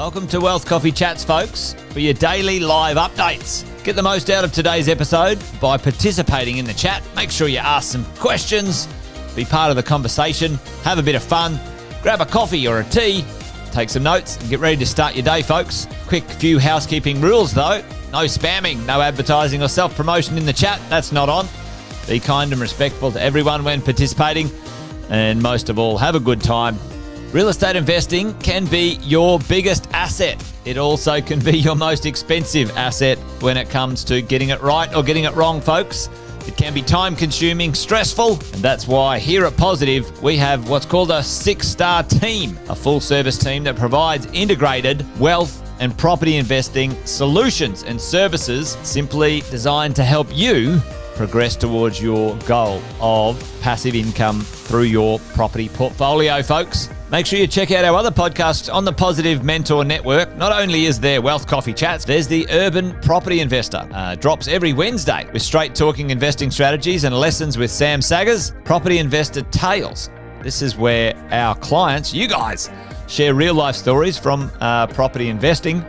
Welcome to Wealth Coffee Chats, folks, for your daily live updates. Get the most out of today's episode by participating in the chat. Make sure you ask some questions, be part of the conversation, have a bit of fun, grab a coffee or a tea, take some notes, and get ready to start your day, folks. Quick few housekeeping rules, though. No spamming, no advertising or self-promotion in the chat. That's not on. Be kind and respectful to everyone when participating. And most of all, have a good time. Real estate investing can be your biggest asset. It also can be your most expensive asset when it comes to getting it right or getting it wrong, folks. It can be time-consuming, stressful, and that's why here at Positive, we have what's called a 6-star team, a full-service team that provides integrated wealth and property investing solutions and services simply designed to help you progress towards your goal of passive income through your property portfolio, folks. Make sure you check out our other podcasts on the Positive Mentor Network. Not only is there Wealth Coffee Chats, there's the Urban Property Investor. Drops every Wednesday with straight talking investing strategies and lessons with Sam Saggers. Property Investor Tales. This is where our clients, you guys, share real life stories from property investing,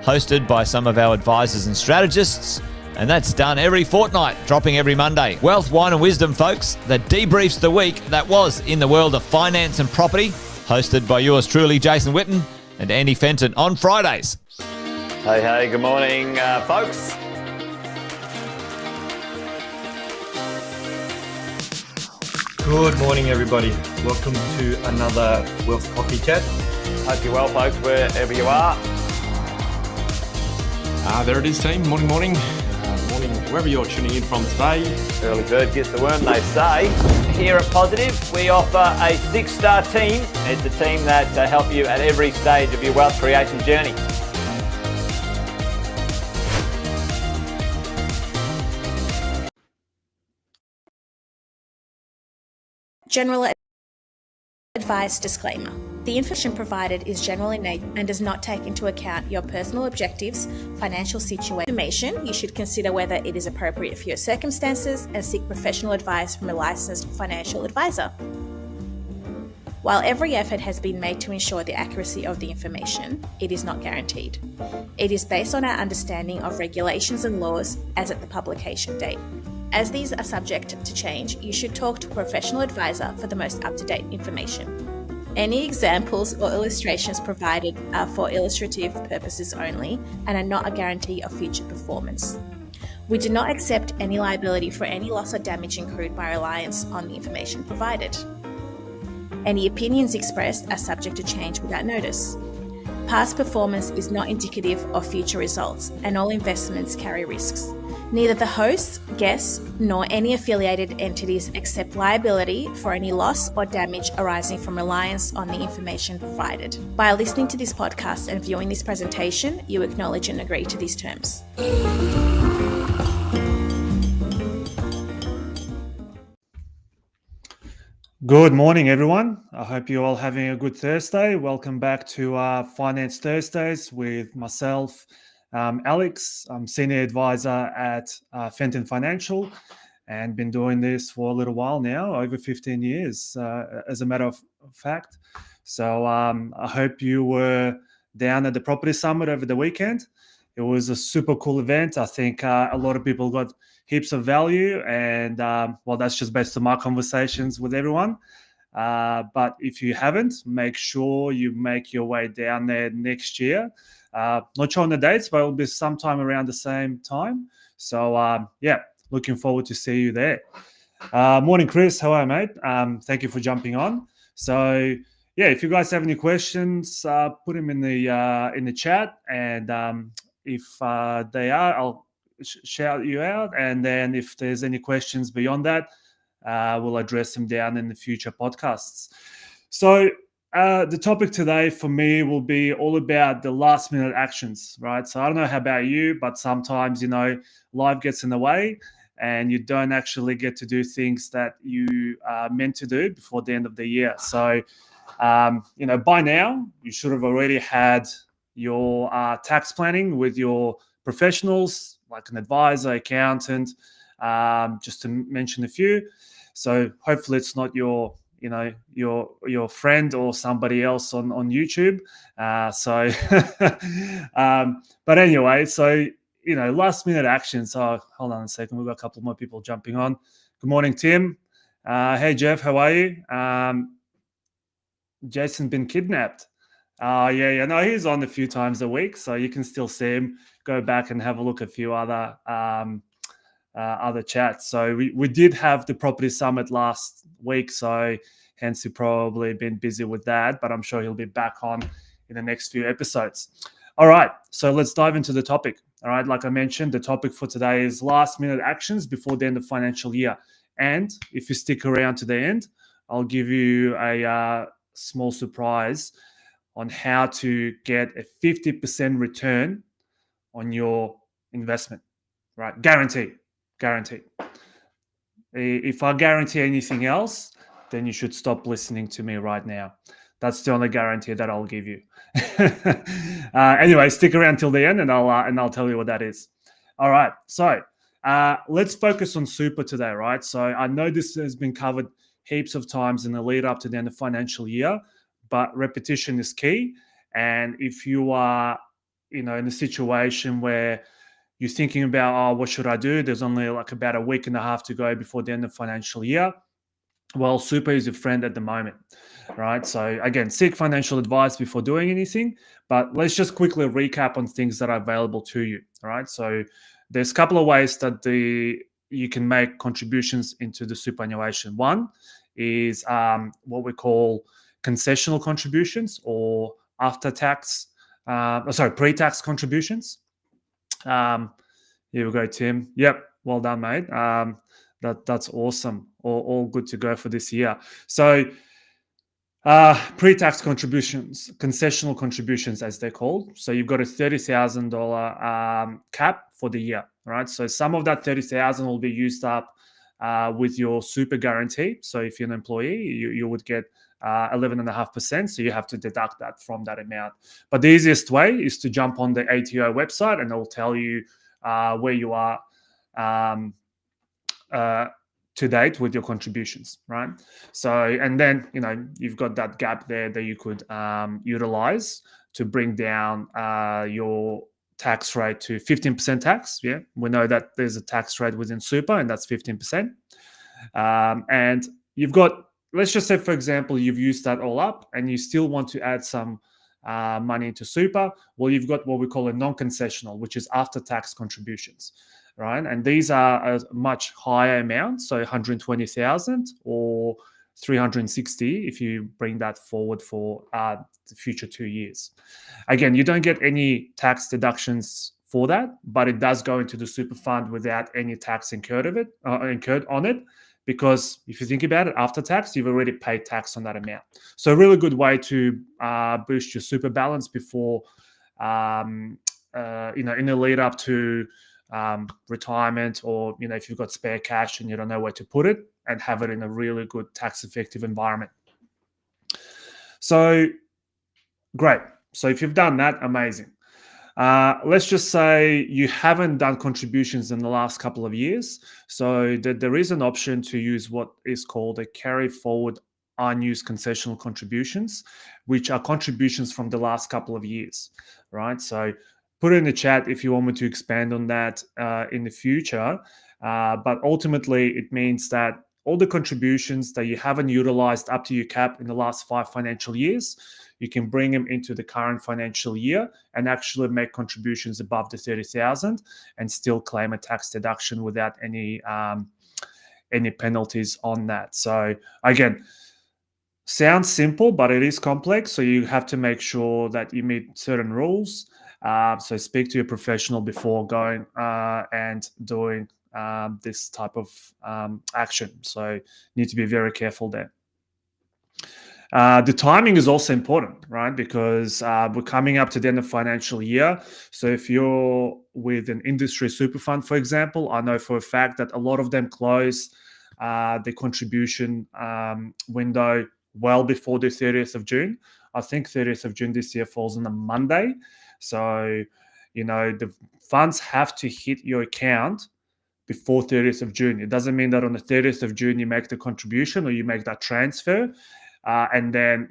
hosted by some of our advisors and strategists. And that's done every fortnight, dropping every Monday. Wealth, Wine and Wisdom, folks, that debriefs the week that was in the world of finance and property, hosted by yours truly, Jason Witten and Andy Fenton on Fridays. Hey, good morning, folks. Good morning, everybody. Welcome to another Wealth Coffee Chat. Hope you're well, folks, wherever you are. There it is, team. Morning. Morning, wherever you're tuning in from today. Early bird gets the worm, they say. Here at Positive, we offer a 6-star team. It's a team that help you at every stage of your wealth creation journey. General advice disclaimer. The information provided is general in nature and does not take into account your personal objectives, financial situation. You should consider whether it is appropriate for your circumstances and seek professional advice from a licensed financial advisor. While every effort has been made to ensure the accuracy of the information, it is not guaranteed. It is based on our understanding of regulations and laws as at the publication date. As these are subject to change, you should talk to a professional advisor for the most up-to-date information. Any examples or illustrations provided are for illustrative purposes only and are not a guarantee of future performance. We do not accept any liability for any loss or damage incurred by reliance on the information provided. Any opinions expressed are subject to change without notice. Past performance is not indicative of future results, and all investments carry risks. Neither the hosts, guests, nor any affiliated entities accept liability for any loss or damage arising from reliance on the information provided. By listening to this podcast and viewing this presentation, you acknowledge and agree to these terms. Good morning, everyone. I hope you're all having a good Thursday. Welcome back to Finance Thursdays with myself, Alex. I'm Senior Advisor at Fenton Financial and been doing this for a little while now, over 15 years, as a matter of fact. So I hope you were down at the Property Summit over the weekend. It was a super cool event. I think a lot of people got heaps of value, and well, that's just based on my conversations with everyone. But if you haven't, make sure you make your way down there next year. Not sure on the dates, but it'll be sometime around the same time. So yeah, looking forward to see you there. Morning, Chris. How are you, mate? Thank you for jumping on. So yeah, if you guys have any questions, put them in the chat, and if they are, I'll shout you out. And then if there's any questions beyond that, we'll address them down in the future podcasts. So the topic today for me will be all about the last minute actions, right? So I don't know how about you, but sometimes, life gets in the way and you don't actually get to do things that you are meant to do before the end of the year. So, by now you should have already had your tax planning with your professionals, like an advisor, accountant, just to mention a few. So hopefully it's not your your friend or somebody else on YouTube. But anyway, so last minute action. So hold on a second, we've got a couple more people jumping on. Good morning, Tim. Hey Jeff, how are you? Jason been kidnapped. Yeah, no, he's on a few times a week, so you can still see him. Go back and have a look at a few other chats. So we did have the property summit last week, so hence he probably been busy with that, but I'm sure he'll be back on in the next few episodes. All right, so let's dive into the topic. All right, like I mentioned, the topic for today is last minute actions before the end of financial year. And if you stick around to the end, I'll give you a small surprise on how to get a 50% return on your investment, right? Guaranteed. If I guarantee anything else, then you should stop listening to me right now. That's the only guarantee that I'll give you. Anyway, stick around till the end, and I'll tell you what that is. All right. So let's focus on super today, right? So I know this has been covered heaps of times in the lead up to the end of financial year, but repetition is key. And if you are, in a situation where you're thinking about, what should I do? There's only like about a week and a half to go before the end of financial year. Well, super is your friend at the moment, right? So again, seek financial advice before doing anything, but let's just quickly recap on things that are available to you, all right? So there's a couple of ways that you can make contributions into the superannuation. One is what we call concessional contributions or pre-tax contributions. Here we go, Tim. Yep, well done, mate. That's awesome. All good to go for this year. So pre-tax contributions, concessional contributions as they're called. So you've got a $30,000 cap for the year, right? So some of that $30,000 will be used up with your super guarantee. So if you're an employee, you would get 11.5%. So you have to deduct that from that amount. But the easiest way is to jump on the ATO website, and it'll tell you where you are to date with your contributions, right? So, and then, you've got that gap there that you could utilize to bring down your tax rate to 15% tax. Yeah, we know that there's a tax rate within super, and that's 15%. And you've got, let's just say, for example, you've used that all up and you still want to add some money into super. Well, you've got what we call a non-concessional, which is after-tax contributions, right? And these are a much higher amount, so 120,000 or 360 if you bring that forward for the future 2 years. Again, you don't get any tax deductions for that, but it does go into the super fund without any tax incurred on it. Because if you think about it, after tax, you've already paid tax on that amount. So a really good way to boost your super balance before, in the lead up to retirement, or if you've got spare cash and you don't know where to put it, and have it in a really good tax effective environment. So great. So if you've done that, amazing. Let's just say you haven't done contributions in the last couple of years. So there is an option to use what is called a carry forward unused concessional contributions, which are contributions from the last couple of years, right? So put it in the chat if you want me to expand on that in the future. But ultimately, it means that all the contributions that you haven't utilized up to your cap in the last 5 financial years, you can bring them into the current financial year and actually make contributions above the 30,000 and still claim a tax deduction without any penalties on that. So again, sounds simple, but it is complex. So you have to make sure that you meet certain rules. So speak to your professional before going and doing this type of action. So you need to be very careful there. The timing is also important, right? Because we're coming up to the end of financial year. So if you're with an industry super fund, for example, I know for a fact that a lot of them close the contribution window well before the 30th of June. I think 30th of June this year falls on a Monday. So, the funds have to hit your account before 30th of June. It doesn't mean that on the 30th of June you make the contribution or you make that transfer. And then,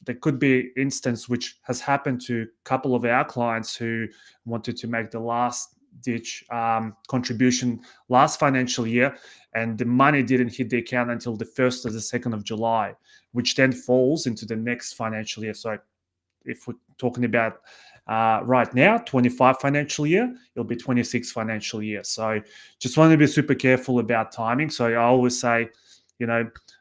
there could be instance which has happened to a couple of our clients who wanted to make the last ditch contribution last financial year, and the money didn't hit the account until the 1st or the 2nd of July, which then falls into the next financial year. So if we're talking about right now, 25 financial year, it'll be 26 financial year. So just want to be super careful about timing. So I always say,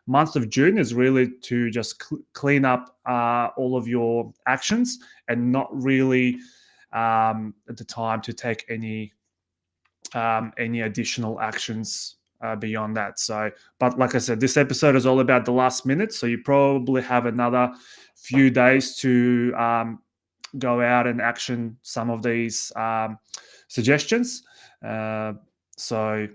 month of June is really to just clean up all of your actions and not really at the time to take any additional actions beyond that. So, but like I said, this episode is all about the last minute. So you probably have another few days to go out and action some of these suggestions. So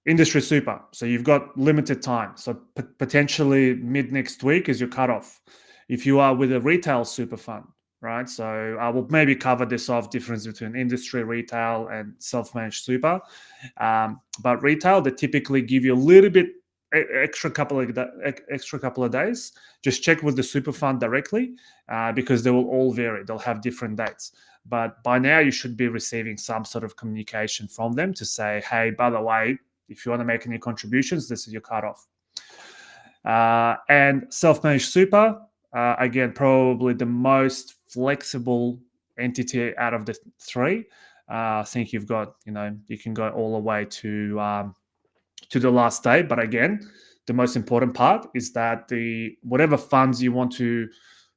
industry super. So you've got limited time. So potentially mid next week is your cutoff. If you are with a retail super fund, right? So I will maybe cover this off, difference between industry, retail, and self-managed super. But retail, they typically give you a little bit extra couple of days. Just check with the super fund directly because they will all vary. They'll have different dates. But by now, you should be receiving some sort of communication from them to say, hey, by the way, if you want to make any contributions, this is your cutoff. And self-managed super, again, probably the most flexible entity out of the three. I think you've got, you can go all the way to the last day. But again, the most important part is that whatever funds you want to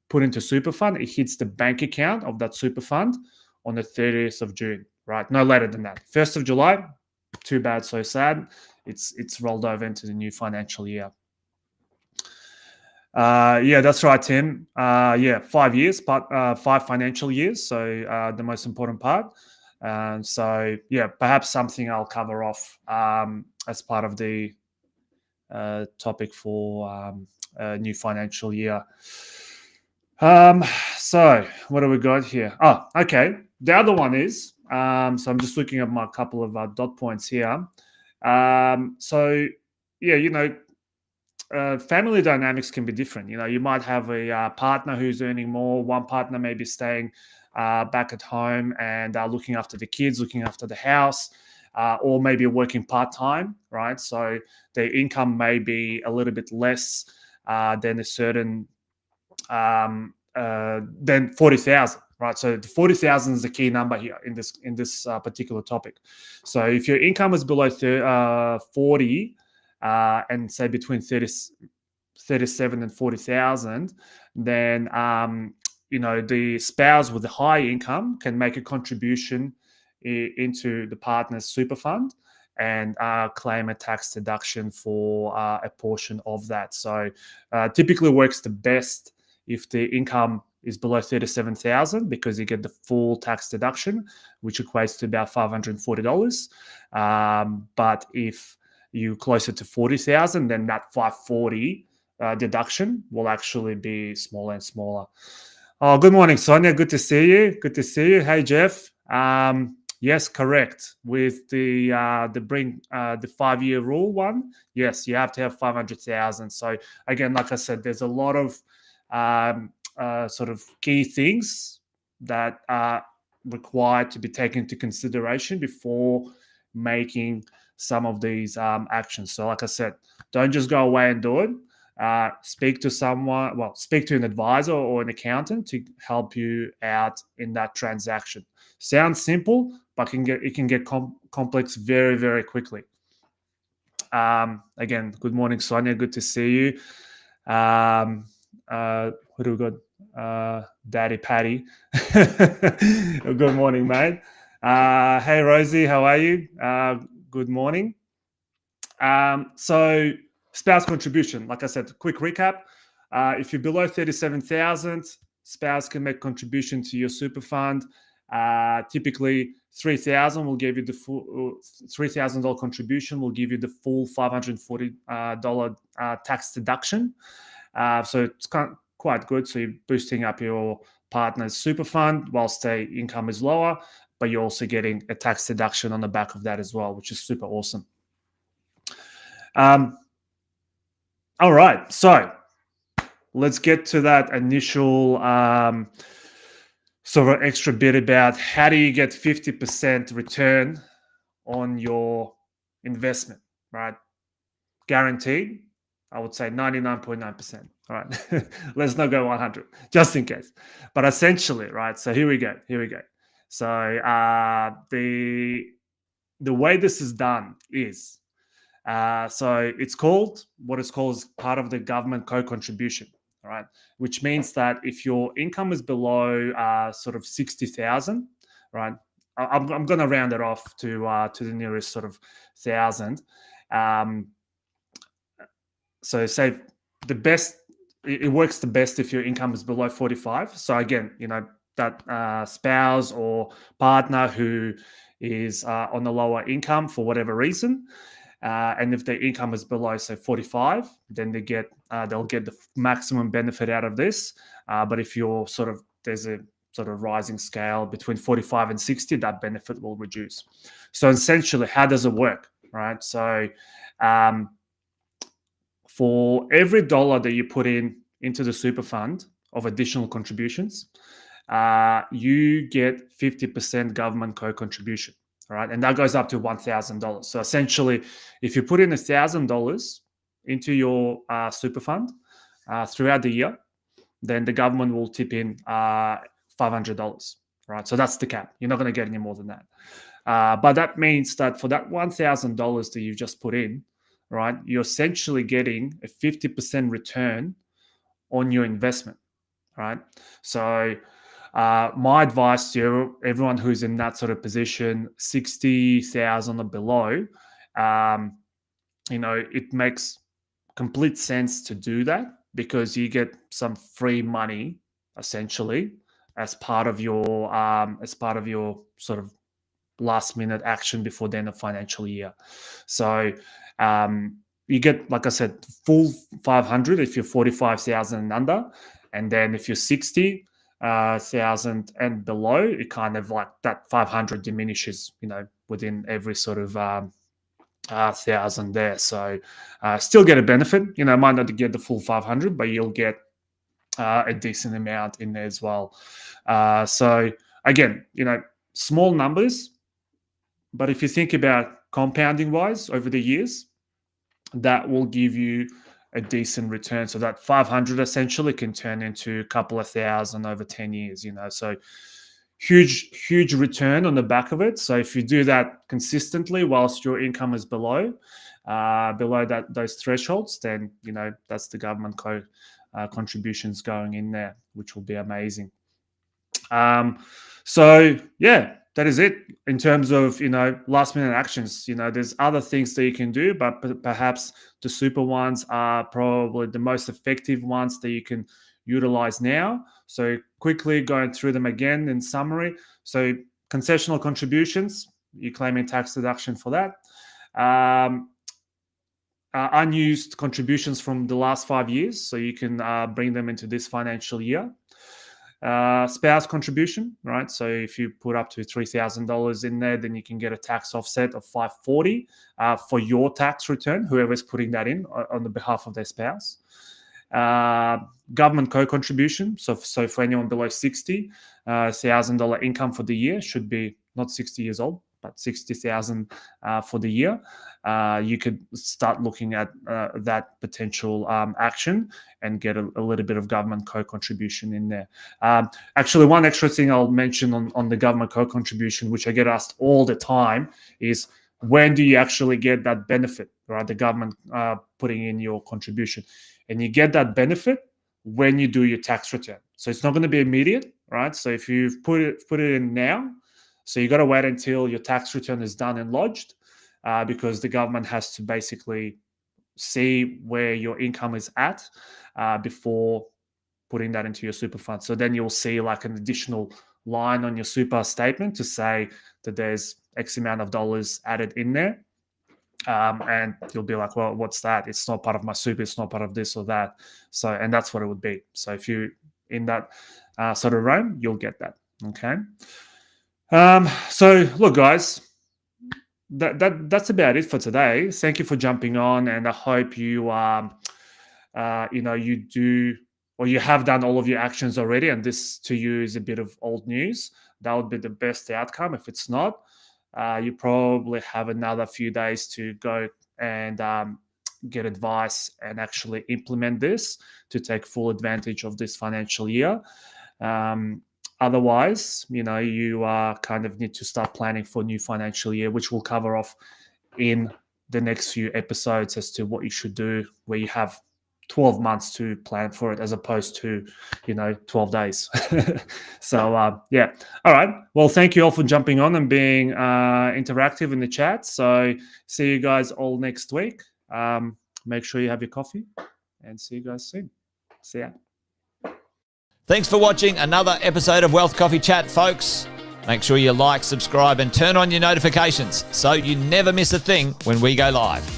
put into super fund, it hits the bank account of that super fund on the 30th of June, right? No later than that. 1st of July, too bad, so sad. It's rolled over into the new financial year. Yeah, that's right, Tim. 5 years, but 5 financial years. So the most important part. So yeah, perhaps something I'll cover off as part of the topic for new financial year. So what do we got here? Oh, okay. The other one is, so I'm just looking at my couple of dot points here. So yeah, family dynamics can be different. You might have a partner who's earning more. One partner may be staying back at home and looking after the kids, looking after the house, or maybe working part-time, right? So their income may be a little bit less than a certain, than 40,000, right? So the 40,000 is the key number here in this particular topic. So if your income is below 40, and say between 37 and 40,000, then the spouse with the high income can make a contribution into the partner's super fund and claim a tax deduction for a portion of that. So typically works the best if the income is below 37,000 because you get the full tax deduction, which equates to about $540. But if you closer to 40,000, then that 540 deduction will actually be smaller and smaller. Oh, good morning, Sonia. Good to see you. Good to see you. Hey, Jeff. Yes, correct. With the 5-year rule one, yes, you have to have 500,000. So again, like I said, there's a lot of sort of key things that are required to be taken into consideration before making some of these actions. So like I said, don't just go away and do it. Speak to an advisor or an accountant to help you out in that transaction. Sounds simple, but it can get complex very, very quickly. Again, good morning, Sonia. Good to see you. Who do we got? Daddy Patty. Good morning, mate. Hey, Rosie, how are you? Good morning. So spouse contribution, like I said, quick recap. If you're below 37,000, spouse can make contribution to your super fund. Typically, 3,000 will give you the full $3,000 contribution will give you the full $540 tax deduction. So it's quite good. So you're boosting up your partner's super fund whilst their income is lower. but you're also getting a tax deduction on the back of that as well, which is super awesome. All right, so let's get to that initial sort of extra bit about how do you get 50% return on your investment, right? Guaranteed, I would say 99.9%. All right, let's not go 100, just in case. But essentially, right, so here we go. So the way this is done is, so it's called, what it's called is part of the government co-contribution, all right? Which means that if your income is below sort of 60,000, right? I'm going to round it off to the nearest sort of thousand. So say the best, it works the best if your income is below 45. So again, that spouse or partner who is on a lower income for whatever reason, and if their income is below, say 45, then they'll get the maximum benefit out of this. But if you're there's a sort of rising scale between 45 and 60, that benefit will reduce. So essentially, how does it work, right? So for every dollar that you put into the super fund of additional contributions, you get 50% government co-contribution, all right? And that goes up to $1,000. So essentially, if you put in $1,000 into your super fund throughout the year, then the government will tip in $500, right? So that's the cap. You're not going to get any more than that. But that means that for that $1,000 that you've just put in, right, you're essentially getting a 50% return on your investment, right? So my advice to everyone who's in that sort of position, 60,000 or below, it makes complete sense to do that because you get some free money essentially as part of your sort of last minute action before the end of financial year. So you get, like I said, full 500 if you're 45,000 and under, and then if you're 60,000 and below, it kind of like that 500 diminishes, within every sort of 1,000 there. So still get a benefit. Might not get the full 500, but you'll get a decent amount in there as well. So again, small numbers, but if you think about compounding wise over the years, that will give you a decent return. So that 500 essentially can turn into a couple of thousand over 10 years, so huge return on the back of it. So if you do that consistently whilst your income is below those thresholds, then, that's the government contributions going in there, which will be amazing. So yeah, that is it in terms of, last minute actions. There's other things that you can do, but perhaps the super ones are probably the most effective ones that you can utilize now. So quickly going through them again in summary. So concessional contributions, you're claiming tax deduction for that. Unused contributions from the last 5 years, so you can bring them into this financial year. Spouse contribution, right? So if you put up to $3,000 in there, then you can get a tax offset of $540 for your tax return, whoever's putting that in on the behalf of their spouse. Government co-contribution, so for anyone below 60, $1,000 income for the year, should be not 60 years old, but 60,000 for the year. You could start looking at that potential action and get a little bit of government co-contribution in there. Actually, one extra thing I'll mention on the government co-contribution, which I get asked all the time, is when do you actually get that benefit, right? The government putting in your contribution. And you get that benefit when you do your tax return. So it's not going to be immediate, right? So if you've put it in now, so you got to wait until your tax return is done and lodged, because the government has to basically see where your income is at before putting that into your super fund. So then you'll see like an additional line on your super statement to say that there's X amount of dollars added in there. And you'll be like, well, what's that? It's not part of my super. It's not part of this or that. So, and that's what it would be. So if you're in that sort of realm, you'll get that. Okay. So look, guys, that's about it for today. Thank you for jumping on, and I hope you you do, or you have done all of your actions already, and this to you is a bit of old news. That would be the best outcome. If it's not, you probably have another few days to go and get advice and actually implement this to take full advantage of this financial year. Otherwise, you kind of need to start planning for new financial year, which we'll cover off in the next few episodes as to what you should do, where you have 12 months to plan for it as opposed to 12 days. So yeah, all right, well, thank you all for jumping on and being interactive in the chat. So see you guys all next week. Make sure you have your coffee, and see you guys soon. See ya. Thanks for watching another episode of Wealth Coffee Chat, folks. Make sure you like, subscribe, and turn on your notifications so you never miss a thing when we go live.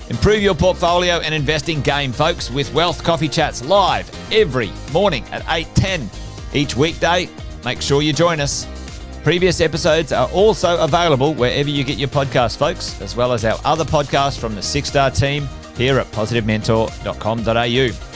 Improve your portfolio and investing game, folks, with Wealth Coffee Chats live every morning at 8:10 each weekday. Make sure you join us. Previous episodes are also available wherever you get your podcasts, folks, as well as our other podcasts from the 6-Star team here at positivementor.com.au.